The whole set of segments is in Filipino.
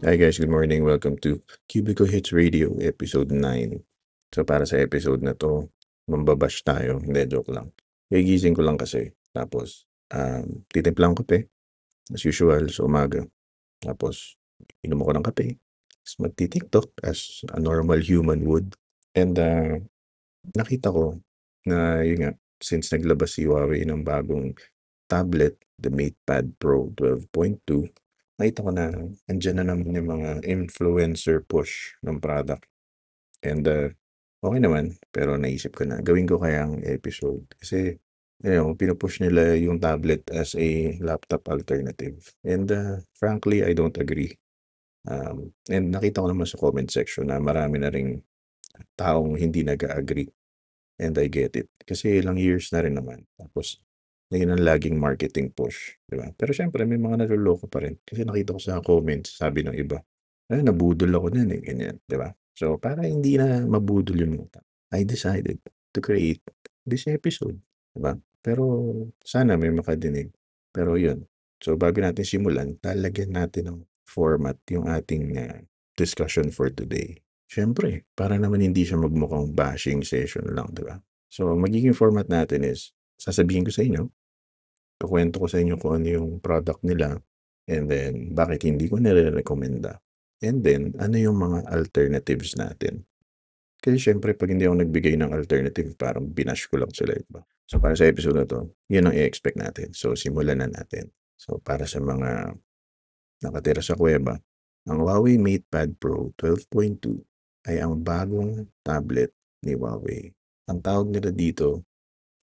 Hi guys, good morning. Welcome to Cubicle Hits Radio, episode 9. So para sa episode na to, mambabash tayo. Hindi, joke lang. Gigising ko lang kasi. Tapos, titimpla ko kape, as usual, sa umaga. Tapos, inom ako ng kape. Tapos magti-TikTok as a normal human would. And nakita ko na yun nga, since naglabas si Huawei ng bagong tablet, the MatePad Pro 12.2, nakita ko na andiyan na naman yung mga influencer push ng product. And okay naman, pero naisip ko na gawin ko kaya ang episode. Kasi, pinupush nila yung tablet as a laptop alternative. And frankly, I don't agree. And nakita ko naman sa comment section na marami na ring taong hindi nag-agree. And I get it. Kasi ilang years na rin naman. Tapos, yun ang laging marketing push, di ba? Pero syempre, may mga naloloko pa rin. Kasi nakita ko sa comments, sabi ng iba, ay, nabudol ako nun eh, ganyan, di ba? So, para hindi na mabudol yung mga tao, I decided to create this episode, di ba? Pero, sana may makadinig. Pero yun. So, bago natin simulan, talagyan natin ng format yung ating discussion for today. Siyempre, para naman hindi siya magmukhang bashing session lang, di ba? So, magiging format natin is, sasabihin ko sa inyo, kukwento ko sa inyo kung ano yung product nila, and then, bakit hindi ko nire-recommenda. And then, ano yung mga alternatives natin. Kasi syempre, pag hindi ako nagbigay ng alternative, parang binash ko lang sila, diba? So, para sa episode na to, yun ang i-expect natin. So, simulan na natin. So, para sa mga nakatira sa kuweba, ang Huawei MatePad Pro 12.2 ay ang bagong tablet ni Huawei. Ang tawag nila dito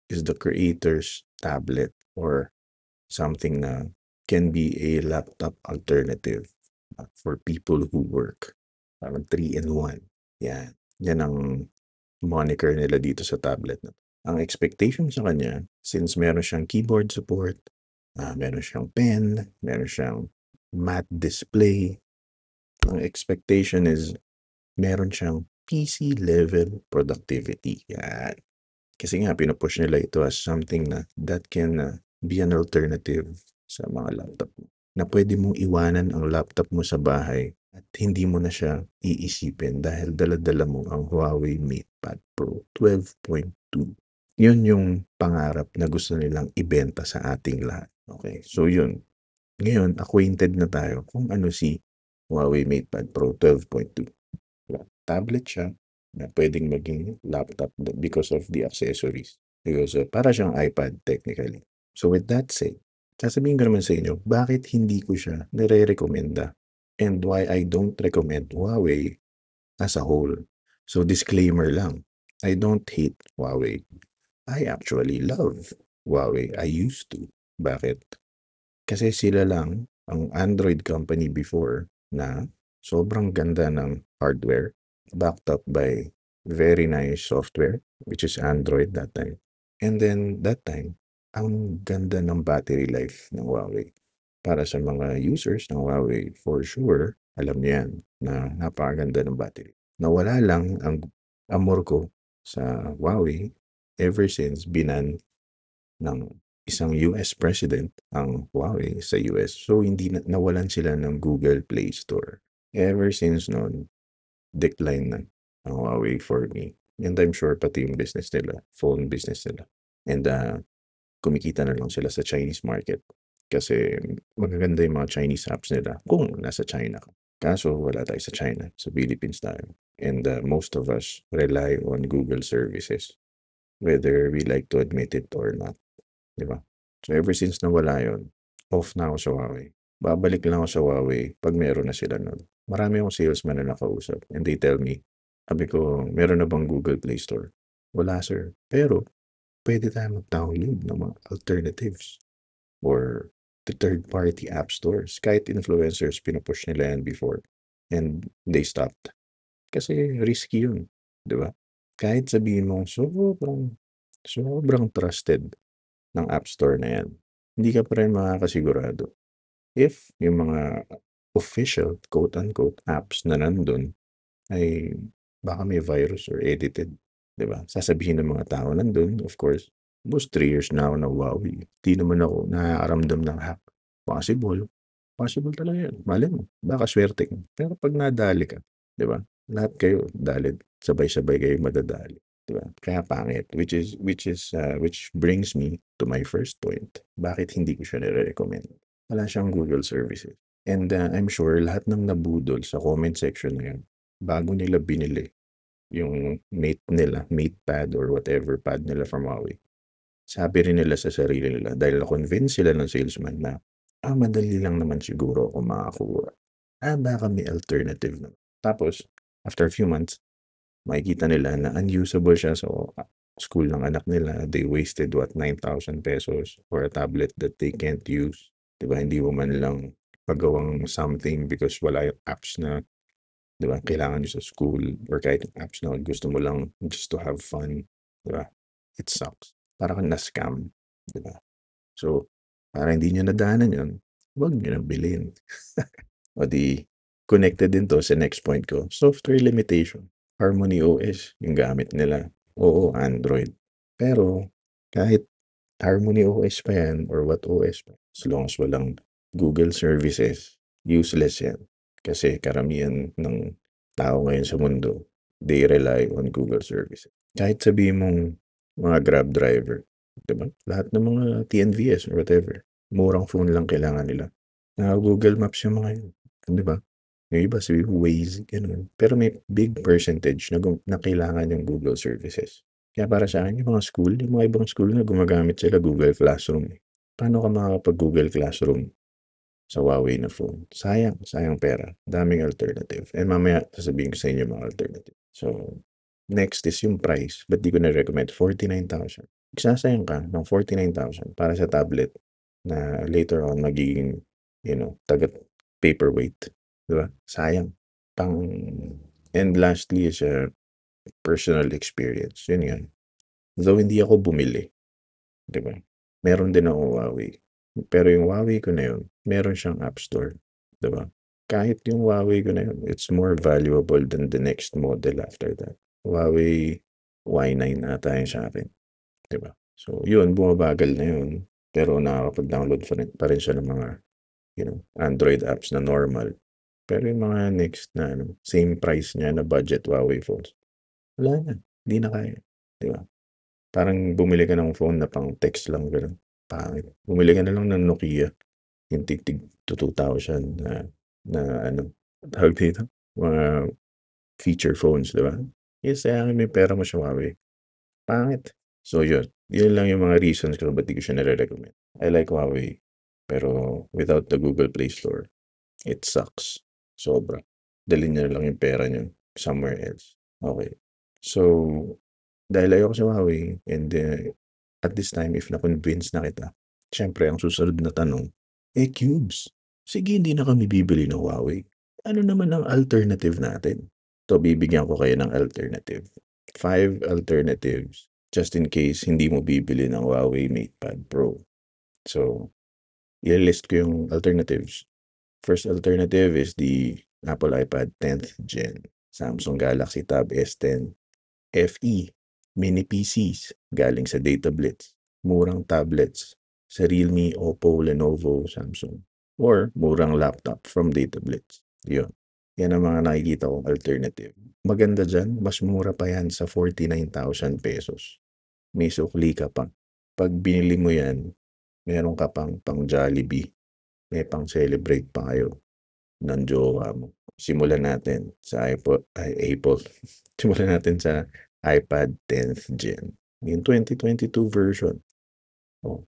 is the creator's tablet or something na can be a laptop alternative for people who work. Parang 3-in-1. Yan. Yan ang moniker nila dito sa tablet na to. Ang expectation sa kanya, since meron siyang keyboard support, meron siyang pen, meron siyang matte display, ang expectation is meron siyang PC level productivity. Yan. Kasi nga, pinupush nila ito as something na that can be an alternative sa mga laptop mo. Na pwede mong iwanan ang laptop mo sa bahay at hindi mo na siya iisipin dahil dala-dala mo ang Huawei MatePad Pro 12.2. Yun yung pangarap na gusto nilang ibenta sa ating lahat. Okay, so yun. Ngayon, acquainted na tayo kung ano si Huawei MatePad Pro 12.2. Tablet siya na pwedeng maging laptop because of the accessories. Because para siyang iPad technically. So with that said, sasabihin ko naman sa inyo, bakit hindi ko siya nire-recommenda and why I don't recommend Huawei as a whole. So disclaimer lang, I don't hate Huawei. I actually love Huawei. I used to. Bakit? Kasi sila lang ang Android company before na sobrang ganda ng hardware backed up by very nice software, which is Android that time. And then that time, ang ganda ng battery life ng Huawei. Para sa mga users ng Huawei, for sure, alam niyo yan na napakaganda ng battery. Nawala lang ang amor ko sa Huawei ever since binan ng isang US president ang Huawei sa US. So, hindi nawalan sila ng Google Play Store. Ever since noon, decline na ang Huawei for me. And I'm sure pati yung business nila, phone business nila. And kumikita na lang sila sa Chinese market. Kasi magaganda yung mga Chinese apps nila kung nasa China ka. Kaso wala tayo sa China. Sa Philippines tayo. And most of us rely on Google services. Whether we like to admit it or not. Diba? So ever since nawala yun, off na ako sa Huawei. Babalik lang ako sa Huawei pag meron na sila nun. Marami akong salesman na nakausap and they tell me, sabi ko, meron na bang Google Play Store? Wala sir. Pero, pwede tayo mag-download ng mga alternatives or the third-party app stores. Kahit influencers, pinupush nila yan before and they stopped. Kasi risky yun. Diba? Kahit sabihin mo, sobrang trusted ng App Store na yan, hindi ka pa rin makakasigurado if yung mga official, quote-unquote, apps na nandun ay baka may virus or edited. Diba? Sasabihin ng mga tao nandun, of course, almost 3 years na ako na Huawei. Di naman ako nakakaramdam ng hack. Possible. Possible talaga 'yan, malay mo baka swerte ka. Pero 'pag nadali ka, 'di ba, lahat kayo dali, sabay-sabay kayong madadali, 'di ba? Kaya pangit, which brings me to my first point, bakit hindi ko siya nire-recommend. Wala siyang Google services and, I'm sure lahat ng nabudol sa comment section na 'yun, bago nila binili yung MatePad or whatever pad nila from Huawei, sabi rin nila sa sarili nila dahil na-convince sila ng salesman na, madali lang naman siguro ako makakuha. Baka may alternative naman. Tapos, after a few months, makikita nila na unusable siya sa school ng anak nila. They wasted what, 9,000 pesos for a tablet that they can't use. 'Di ba? Hindi mo man lang pagawang something because wala yung apps na, 'di ba, kailangan nyo sa school or kahit yung apps na gusto mo lang just to have fun, 'di ba? It sucks. Para kang na-scam, 'di ba? So, para hindi niyo nadaanan 'yun, huwag niyo nang bilhin. O di, connected din 'to sa next point ko, software limitation. Harmony OS yung gamit nila. Oo, Android. Pero kahit Harmony OS pa yan or what OS pa, as long as walang Google services, useless yan. Kasi karamihan ng tao ngayon sa mundo, they rely on Google services. Kahit sabihin mong mga Grab driver, 'di ba? Lahat ng mga TNVS or whatever, murang phone lang kailangan nila. Google Maps yung mga yun, 'di ba? Yung iba sabihin mo Waze, gano'n. Pero may big percentage na kailangan yung Google services. Kaya para sa akin yung mga school, yung mga ibang school na gumagamit sila Google Classroom, eh. Paano ka makakapag-Google Classroom sa Huawei na phone? Sayang, sayang pera. Daming alternative. And mamaya sasabihin ko sa inyo yung mga alternative. So, next is yung price. Ba't di ko na-recommend? 49,000. Magsasayang ka ng 49,000 para sa tablet na later on magiging, paperweight. 'Di ba? Sayang. And lastly is personal experience. Yun nga. Though hindi ako bumili, 'di ba? Meron din akong Huawei. Pero yung Huawei ko na yun, meron siyang App Store, 'di ba? Kahit yung Huawei ko na yun, it's more valuable than the next model after that. Huawei Y9 ata yun sa akin, 'di ba? So, yun, bumabagal na yun. Pero nakakapag-download pa rin siya ng mga, Android apps na normal. Pero yung mga next na same price niya na budget Huawei phones, wala na, hindi na kaya, 'di ba? Parang bumili ka ng phone na pang text lang gano'n, pangit. Bumili ka na lang ng Nokia, yung tig 2,000 na tawag dito, mga feature phones, 'di ba? Sayangin mo yung pera mo sa Huawei, pangit. So yun lang yung mga reasons kung ba't di ko siya nare-recommend. I like Huawei, pero without the Google Play Store, it sucks. Sobra. Dalhin niyo na lang yung pera niyo somewhere else. Okay. So, dahil ayoko sa Huawei and at this time, if na-convince na kita, siyempre ang susunod na tanong, Cubes, sige hindi na kami bibili ng Huawei. Ano naman ang alternative natin? Bibigyan ko kayo ng alternative. 5 alternatives just in case hindi mo bibili ng Huawei MatePad Pro. So, i-list ko yung alternatives. First alternative is the Apple iPad 10th Gen, Samsung Galaxy Tab S10 FE, mini PCs galing sa Data Blitz, murang tablets sa Realme, Oppo, Lenovo, Samsung, or murang laptop from Data Blitz. Yun. Yan ang mga nakikita kong alternative. Maganda dyan, mas mura pa yan sa 49,000 pesos. May sukli ka pa. Pag binili mo yan, meron ka pang Jollibee. May pang celebrate pa kayo ng jowa mo. Simulan natin sa Apple. Simulan natin sa iPad 10th Gen. Yung 2022 version.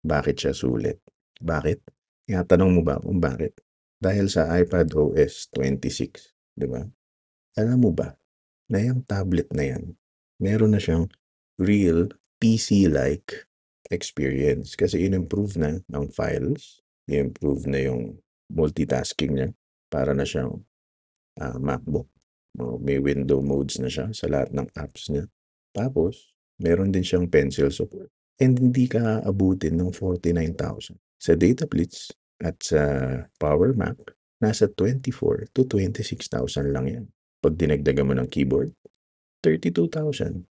Bakit siya sulit? Bakit? Tanong mo ba kung bakit? Dahil sa iPad OS 26, di ba? Alam mo ba na yung tablet na yan, meron na siyang real PC-like experience kasi in-improve na ang files, i-improve na yung multitasking niya para na siyang MacBook. May window modes na siya sa lahat ng apps niya. Tapos, meron din siyang pencil support. And hindi ka abutin ng 49,000. Sa Data Blitz at sa Power Mac, nasa 24 to 26,000 lang yan. Pag dinagdagan mo ng keyboard, 32,000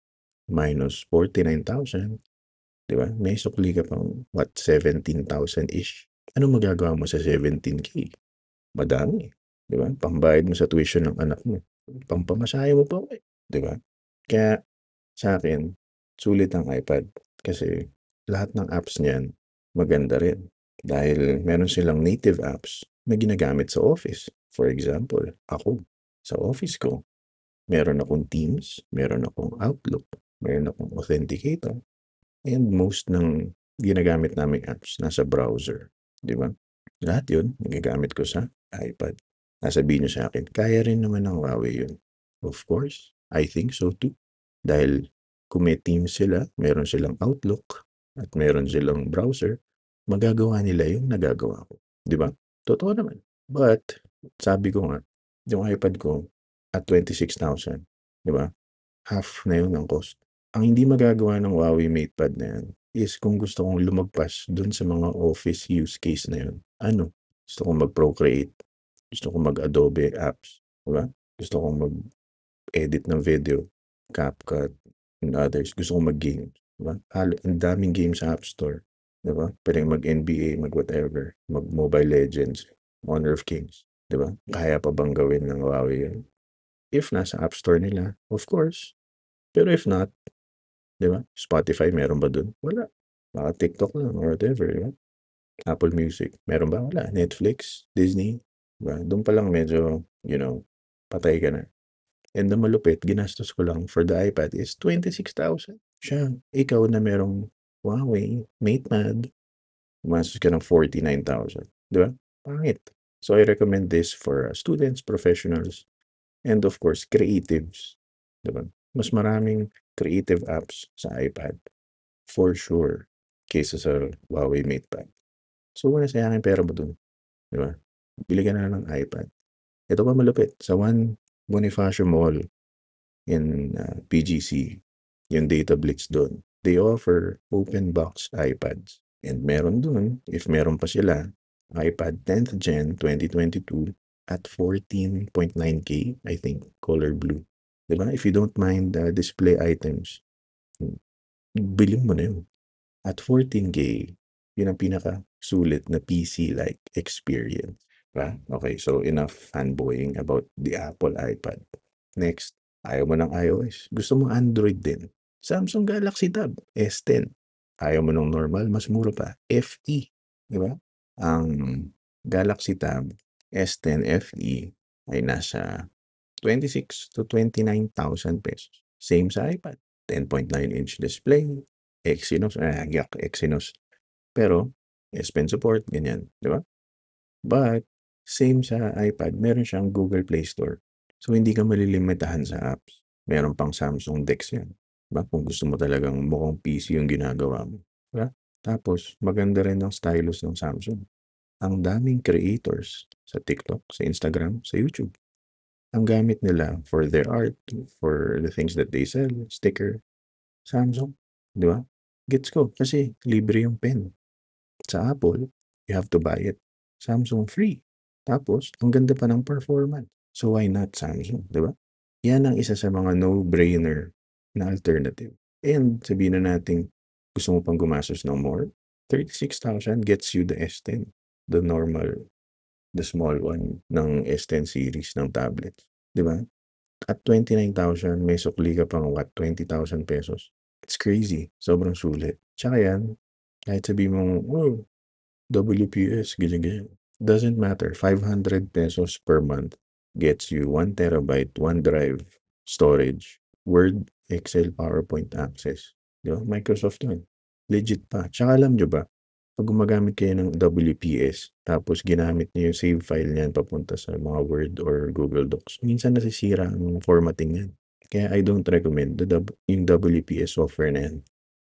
minus 49,000. Diba? May sukli ka pang 17,000-ish. Ano magagawa mo sa 17K? madami, 'di ba? Pambayad mo sa tuition ng anak mo, pampamasahe mo pa uwi, 'di ba? Kaya sa'kin, sulit ang iPad kasi lahat ng apps niyan maganda rin dahil meron silang native apps na ginagamit sa office. For example, ako, sa office ko, meron akong Teams, meron akong Outlook, meron akong Authenticator, and most ng ginagamit naming apps nasa browser, 'di ba? Lahat 'yun nagagamit ko sa iPad. Sasabihin niyo sa'kin, kaya rin naman ng Huawei 'yun. Of course, I think so too. Dahil kung may Teams sila, meron silang Outlook, at meron silang browser, magagawa nila yung nagagawa ko, 'di ba? Totoo naman. But sabi ko nga, yung iPad ko at 26,000, 'di ba? Half na 'yun ng cost. Ang hindi magagawa ng Huawei MatePad na 'yan is kung gusto kong lumagpas dun sa mga office use case na 'yun. Ano, gusto kong mag-Procreate, gusto kong mag-Adobe apps, 'di ba? Gusto kong mag-edit ng video, CapCut, and others. Gusto kong mag-game, 'di ba? Ang daming games sa App Store, 'di ba? Puwedeng mag-NBA, mag-whatever, mag-Mobile Legends, Honor of Kings, 'di ba? Kaya pa bang gawin ng Huawei 'yun? If nasa App Store nila, of course. Pero if not, 'di ba? Spotify meron ba dun? Wala. Baka TikTok lang or whatever, 'di ba? Apple Music, meron ba? Wala. Netflix, Disney, 'di ba? Dun pa lang medyo, patay ka na. And ang malupit, ginastos ko lang for the iPad is 26,000. Siya, ikaw na merong Huawei MatePad, gumastos ka ng 49,000, 'di ba? Pangit. So I recommend this for students, professionals, and of course, creatives, 'di ba? Mas maraming creative apps sa iPad, for sure, kaysa sa Huawei MatePad. So, huwag mo na sayangin pera mo dun, 'di ba? Bili ka na lang ng iPad. Ito pa malupit, sa One Bonifacio Mall in, PGC, yung Data Blitz dun, they offer open box iPads. And meron dun, if meron pa sila, iPad 10th Gen 2022 at 14.9K, I think, color blue. 'Di ba? If you don't mind display items, bilhin mo na yun. At 14K, yun ang pinaka-sulit na PC-like experience. Diba? Okay, so enough fanboying about the Apple iPad. Next, ayaw mo ng iOS. Gusto mo Android din. Samsung Galaxy Tab S10. Ayaw mo ng normal, mas mura pa. FE. Di ba? Ang Galaxy Tab S10 FE ay nasa 26 to 29,000 pesos. Same sa iPad. 10.9-inch display, Exynos. Pero, S Pen support, ganyan, di ba? But, same sa iPad, meron siyang Google Play Store. So, hindi ka malilimitahan sa apps. Meron pang Samsung Dex yan. Diba? Kung gusto mo talagang mukhang PC yung ginagawa mo. Diba? Tapos, maganda rin ang stylus ng Samsung. Ang daming creators sa TikTok, sa Instagram, sa YouTube. Ang gamit nila for their art, for the things that they sell, sticker, Samsung, di ba? Gets ko kasi libre yung pen. Sa Apple, you have to buy it. Samsung free. Tapos, ang ganda pa ng performance. So why not Samsung, di ba? Yan ang isa sa mga no-brainer na alternative. And sabihin na natin, gusto mo pang gumastos ng more, 36,000 gets you the S10, the normal, the small one ng S10 series ng tablets. Di ba? At 29,000, may sukli ka pang 20,000 pesos. It's crazy. Sobrang sulit. Tsaka yan, kahit sabi mong, WPS, ganyan. Doesn't matter. 500 pesos per month gets you 1 terabyte, OneDrive storage, Word, Excel, PowerPoint access. Di ba? Microsoft yun. Legit pa. Tsaka alam nyo ba, pag gumagamit kayo ng WPS, tapos ginamit niyo yung save file niyan papunta sa mga Word or Google Docs, minsan nasisira ang formatting niyan. Kaya I don't recommend yung WPS software na yan.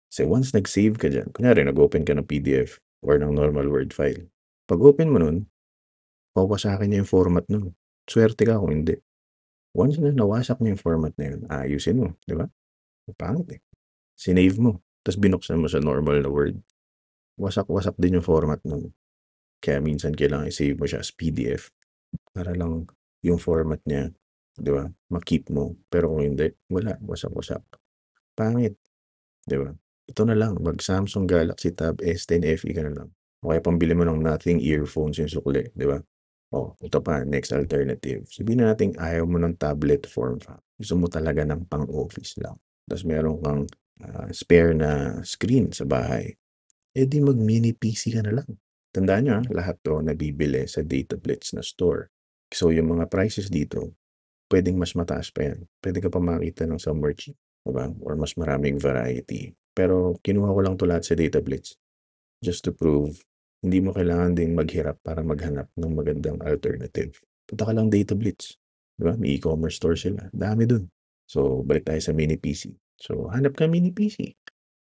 Kasi once nag-save ka dyan, kunyari nag-open ka ng PDF or ng normal Word file, pag open mo nun, wawasakin niya yung format nun. Swerte ka kung hindi. Once na nawasak niya yung format na yun, ayusin mo, di ba? Pangit eh. Sinave mo, tapos binuksan mo sa normal na Word. Wasak-wasak din yung format nun. Kaya minsan kailangan i-save mo siya as PDF para lang yung format niya, di ba, ma-keep mo. Pero kung hindi, wala, wasak-wasak. Pangit, di ba? Ito na lang, mag-Samsung Galaxy Tab S10 FE ka na lang. O kaya pambili mo ng Nothing earphones yung sukli, di ba? Ito pa, next alternative. Sabihin na nating ayaw mo ng tablet form factor. Gusto mo talaga ng pang-office lang. Tapos meron kang spare na screen sa bahay. Di mag-mini PC ka na lang. Tandaan nyo, lahat to nabibili sa DataBlitz na store. So, yung mga prices dito, pwedeng mas mataas pa yan. Pwede ka pa makita ng somewhere cheap, diba? Or mas maraming variety. Pero kinuha ko lang to lahat sa DataBlitz just to prove hindi mo kailangan ding maghirap para maghanap ng magandang alternative. Punta ka lang DataBlitz. Diba? May e-commerce store sila. Dami dun. So, balik tayo sa mini PC. So, hanap ka mini PC.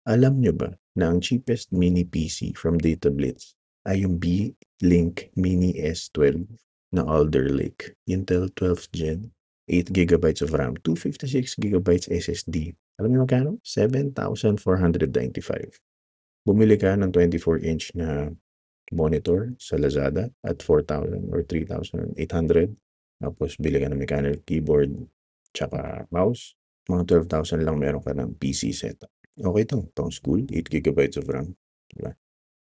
Alam nyo ba na ang cheapest mini PC from DataBlitz ay yung B-Link Mini S12 na Alder Lake, Intel 12th Gen, 8GB of RAM, 256GB SSD. Alam niyo magkano? 7,495. Bumili ka ng 24-inch na monitor sa Lazada at 4,000 or 3,800. Tapos bili ka ng mechanical keyboard tsaka mouse. Mga 12,000 lang meron ka ng PC setup. Okay to, pang school, 8GB of RAM. Diba?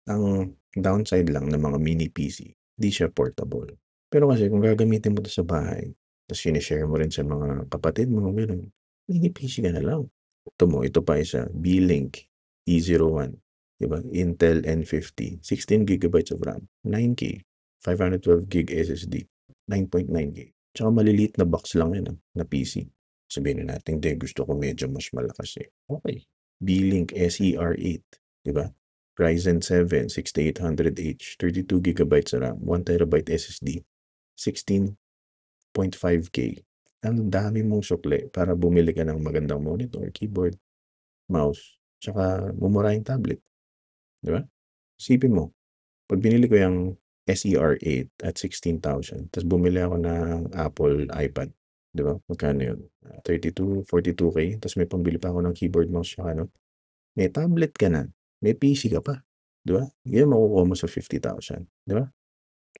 Ang downside lang ng mga mini PC, di siya portable. Pero kasi kung gagamitin mo to sa bahay, tapos sinishare mo rin sa mga kapatid mo, gano'n, mini PC ka na lang. Ito pa isa, B-Link E01. Diba? Intel N50, 16GB of RAM, 9K, 512GB SSD, 9.9K. Tsaka maliliit na box lang yun na PC. Sabihin na natin, gusto ko medyo mas malakas eh. Okay. B-Link SER8, diba? Ryzen 7, 6800H, 32GB RAM, 1TB SSD, 16.5K. Ang dami mong sukle para bumili ka ng magandang monitor, keyboard, mouse, tsaka mumurahing tablet. Diba? Isipin mo, pag binili ko yung SER8 at 16,000, tapos bumili ako ng Apple iPad, diba? Magkano yun? 32, 42K, tapos may pambili pa ako ng keyboard, mouse, tsaka ano. May tablet ka na, may PC ka pa, diba? Yan makukuha mo sa 50,000, diba?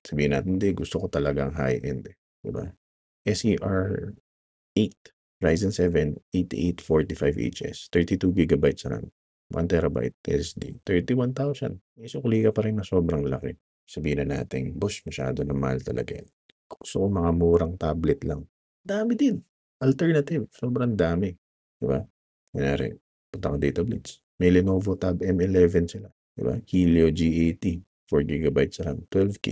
Sabihin natin, hindi, gusto ko talagang high-end, diba? SER8, Ryzen 7, 8845HS, 32GB RAM, 1TB SSD, 31,000. Isukli ka pa rin na sobrang laki. Sabihin na natin, boss, masyado na mahal talaga yan. Gusto ko mga murang tablet lang. Dami din. Alternative. Sobrang dami. Diba? Kunyari, punta ka dito, Blitz. May Lenovo Tab M11 sila. Diba? Helio G80, 4GB RAM, 12K.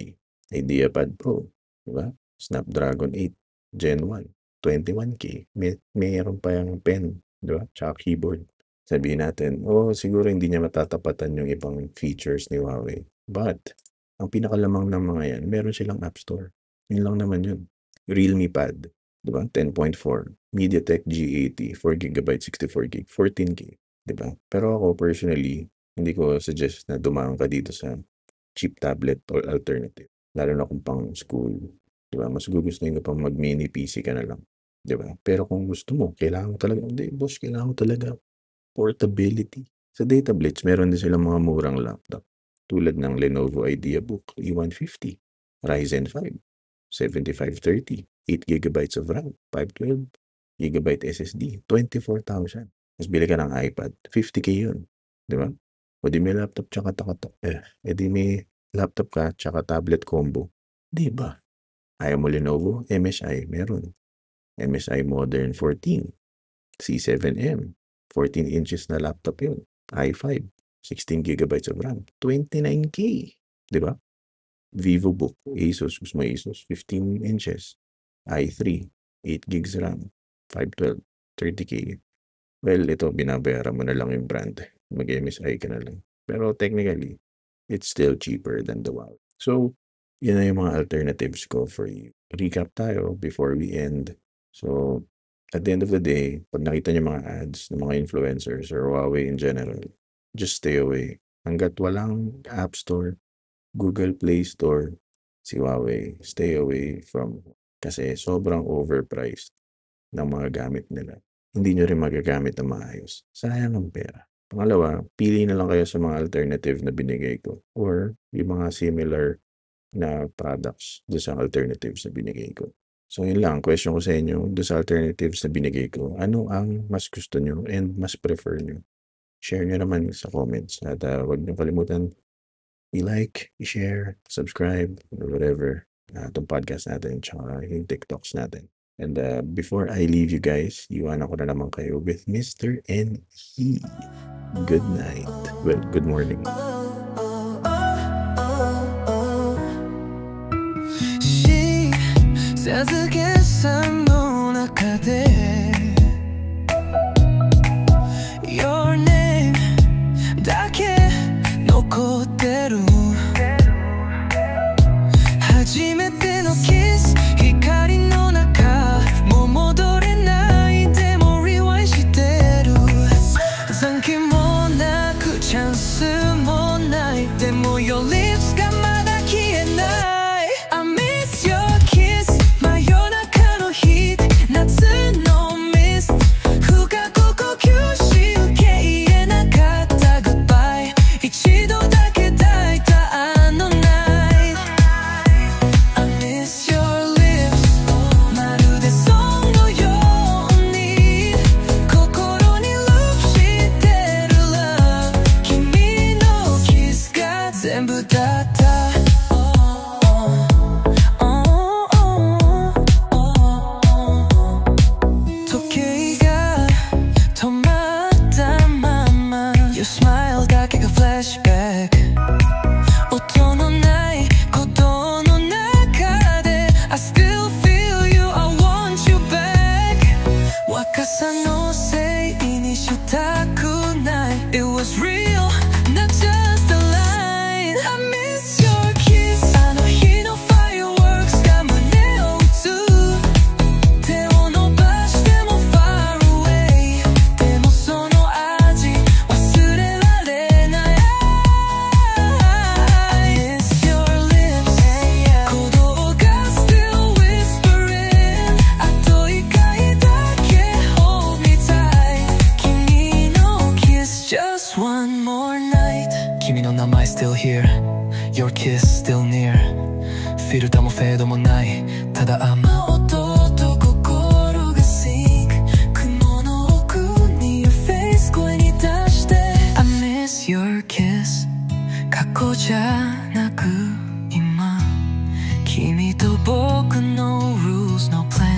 IdeaPad Pro. Diba? Snapdragon 8, Gen 1, 21K. Mayroon pa yung pen. Diba? Tsaka keyboard. Sabihin natin, siguro hindi niya matatapatan yung ibang features ni Huawei. But, ang pinakalamang ng mga yan, meron silang App Store. Yun lang naman yun. Realme Pad, diba? 10.4. MediaTek G80, 4GB, 64GB, 14K. Diba? Pero ako personally, hindi ko suggest na dumaan ka dito sa cheap tablet or alternative. Lalo na kung pang school. Diba? Mas gugustuhin ko pang mag-mini PC ka na lang. Diba? Pero kung gusto mo, kailangan mo talaga, hindi boss, kailangan mo talaga portability. Sa DataBlitz, meron din silang mga murang laptop tulad ng Lenovo IdeaBook E150, Ryzen 5, 7530, 8GB of RAM, 512GB SSD, 24,000. Mas bili ka ng iPad, 50K yun. Di ba? O di may laptop tsaka di may laptop ka tsaka tablet combo. Di ba? Ayaw mo Lenovo? MSI, meron. MSI Modern 14, C7M, 14 inches na laptop yun. i5, 16GB of RAM, 29K. Di ba? VivoBook, Asus, gusto mo Asus, 15 inches. i3, 8 gigs RAM, 512, 30K. Well, ito, binabayaran mo na lang yung brand. Mag-MSI ka na lang. Pero technically, it's still cheaper than the Huawei. So, yun na yung mga alternatives ko for you. Recap tayo before we end. So, at the end of the day, pag nakita niyo mga ads ng mga influencers or Huawei in general, just stay away. Hanggat walang App Store, Google Play Store, si Huawei, stay away from kasi sobrang overpriced ng mga gamit nila. Hindi nyo rin magagamit na maayos. Sayang ang pera. Pangalawa, pili na lang kayo sa mga alternative na binigay ko or yung mga similar na products doon sa alternatives na binigay ko. So yun lang, question ko sa inyo, doon sa alternatives na binigay ko, ano ang mas gusto nyo and mas prefer nyo? Share nyo naman sa comments at huwag nyo kalimutan i-like, i-share, subscribe, or whatever. itong podcast natin tsaka yung TikToks natin. And before I leave you guys, iwanan ko na naman kayo with Mr. N.E. Good night. Well, good morning. 授けさの中で Your name だけ残ってる初めてのキス光の中もう戻れないでもリワインしてる残機もなくチャンスもないでも Your lips がまだ消えない I miss your kiss 真夜中のヒート夏のミスト深く呼吸し受け入れなかった Goodbye 一度だけ抱いたあの night I miss your lips まるでソングのように心にループしてる Love 君のキスが全部だった時計が止まったまま Your smile だけがフラッシュバック音のない鼓動の中で I still feel you, I want you back 若さのせいにしたくない It was real, not just a line I miss your kiss あの日の fireworks が胸を打つ手を伸ばしても far away でもその味忘れられない I miss your lips 鼓動が still whispering あと一回だけ hold me tight 君の kiss just one more night 君の名前 still here Your kiss still near フィルターもフェードもないただ雨音と心が sink 雲の奥に Your face 声に出して I miss your kiss 過去じゃなく今君と僕の rules no plan